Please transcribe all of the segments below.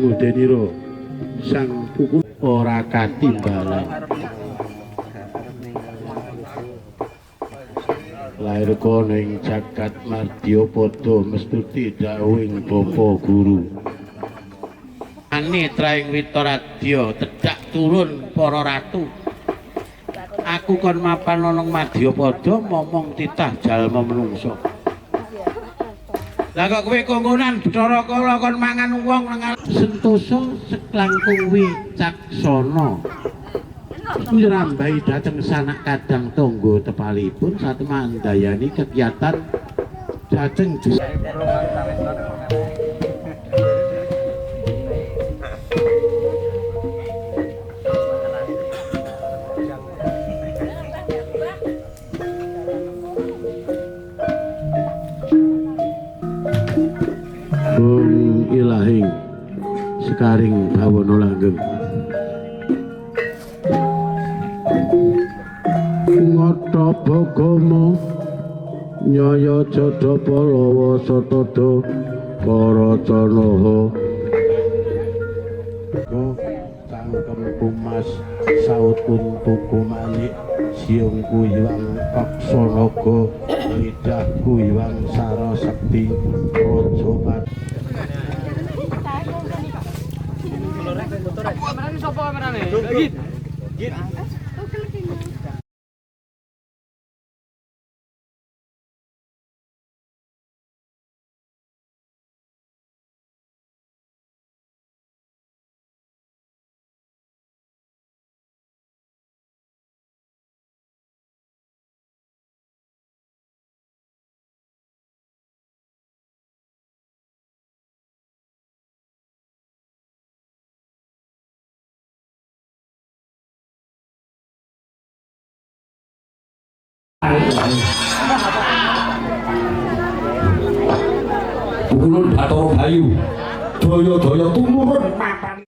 ngudenira sang puku ora katimbalan. Lair kono ing jagat madya padha mestuti dawuhing Bapa Guru. Anetra ing Witaradya tedhak turun para ratu. Aku kon mapan ana Madyapada momong titah jalma menungsa. Lah kok kowe kongkonan Bathara Kala kon mangan wong nang Sentosa seklangkung wicaksana. Nyrambahi dhateng sanak kadang tangga tepalipun satemandayani kegiatan dhateng ilahing sekaring bawana langgeng ngata bagama nyaya jada palawa satada para canaha cangkem kumas saut untuku manik siung kuywang paksanaga lidah kuywang sarasakti raja pat kamerane sapa kamerane? Git. Git. Ulun Bathara Bayu daya-daya tumurun papan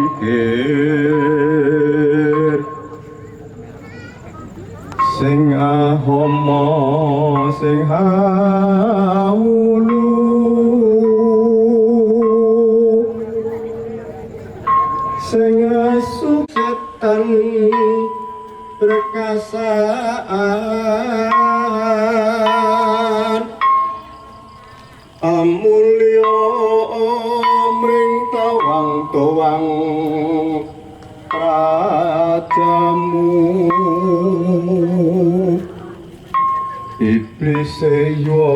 sumikir sing ahama sing hawulu sing suksetan perkasaan amulya mring tawang-tawang rajamu iblis yo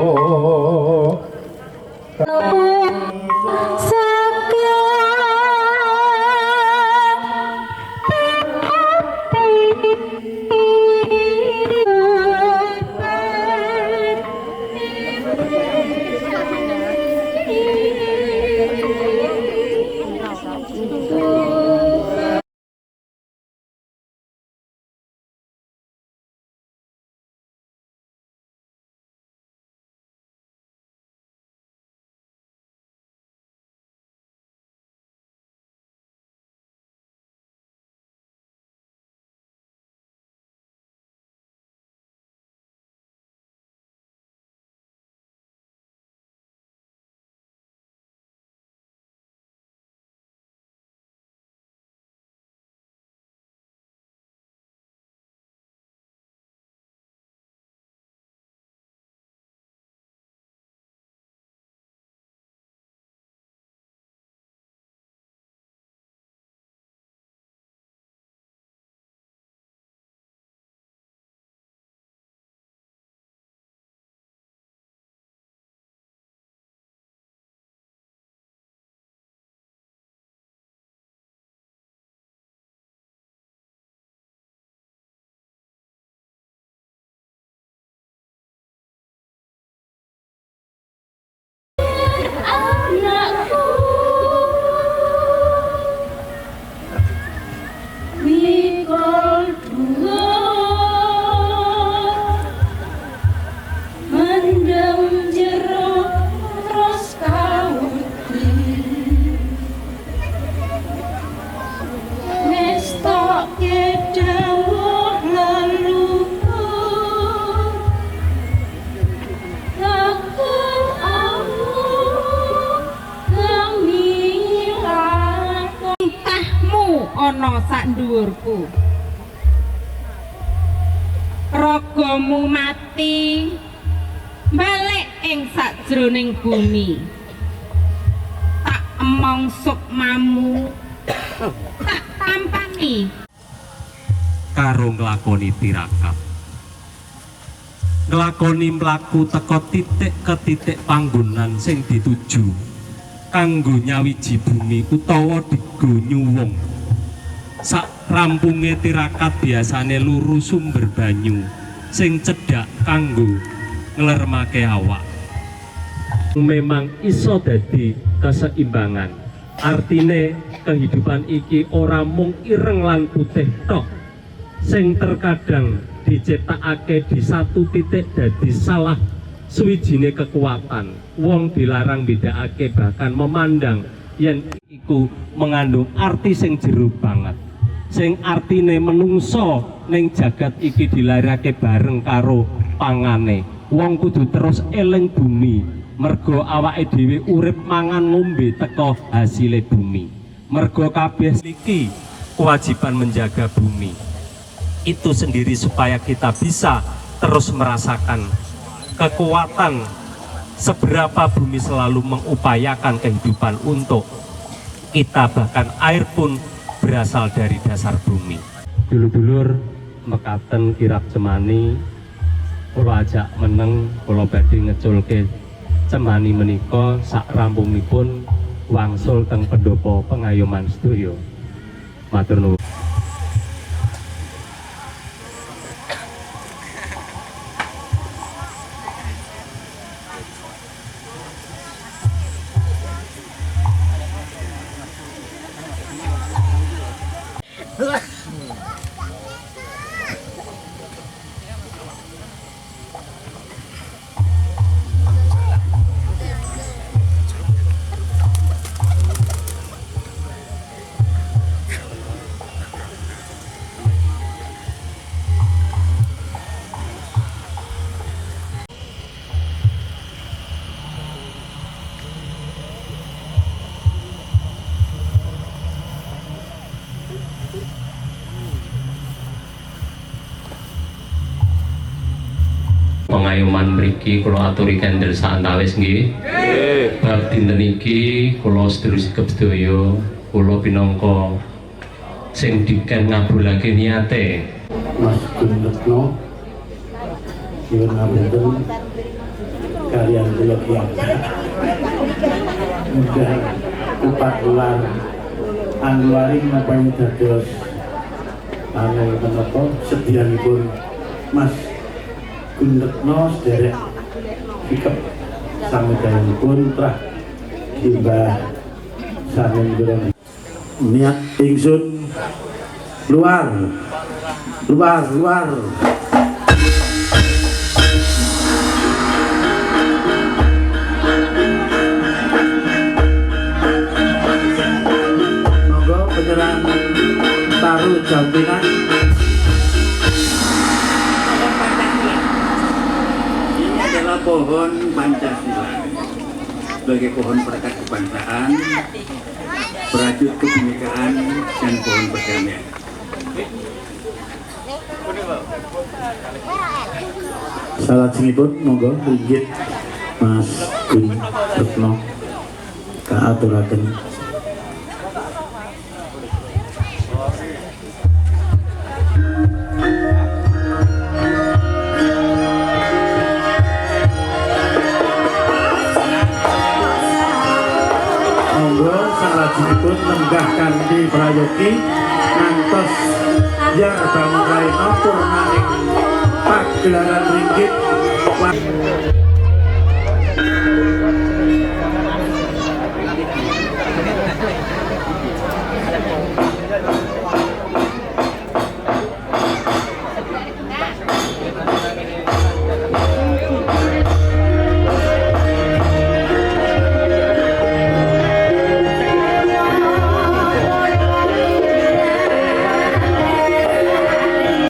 dhuwurku. Ragamu mati balik ing sajroning bumi. Tak emong sukmamu tak tampani karo nglakoni tirakat. Nglakoni mlaku teka titik ke titik panggonan sing dituju kanggo nyawiji bumi utawa digo nyuwung. Sak rampunge tirakat biasane luru sumber banyu sing cedhak kanggo nglermake awak. Memang iso dadi keseimbangan. Artine kehidupan iki ora mung ireng lan putih tok, sing terkadang diciptakake di satu titik dadi salah suwijine kekuatan. Wong dilarang bedakake bahkan memandang yen iku mengandung arti sing jero banget, sing artine menungso ning jagat iki dilarake bareng karo pangane. Wong kudu terus eling bumi, mergo awake dhewe urip mangan ngombe teka hasile bumi. Mergo kabeh iki kewajiban menjaga bumi itu sendiri supaya kita bisa terus merasakan kekuatan seberapa bumi selalu mengupayakan kehidupan untuk kita, bahkan air pun berasal dari dasar bumi. Dulur-dulur mekaten kirab cemani kula ajak meneng kula badhe ngeculke cemani menika sak rampungipun wangsul teng pendopo pengayoman sedaya. Matur nuwun. Pengayoman mriki kula aturi kendel saantawis nggih. Bab dinten iki kula sedherek sedaya kula pinangka sing diken ngabulake niate Mas Gunretno nyuwun ngapunten kalian kula kiyasan. Mudah upat ular anwaring napa dados menapa sedianipun Mas Gunretno sederek sikap samudayanipun trah timbah sanen jero niat ingsun luar monggo penyerahan taruh jaminan. Pohon Pancasila sebagai pohon perekat kebangsaan, berajut kebinekaan, dan pohon perdamaian. Salajengipun monggo ringgit Mas Gunretno kaaturaken. Salajengipun lenggah kanthi prayogi ngantos jar bangkai nopur maning pagelaran ringgit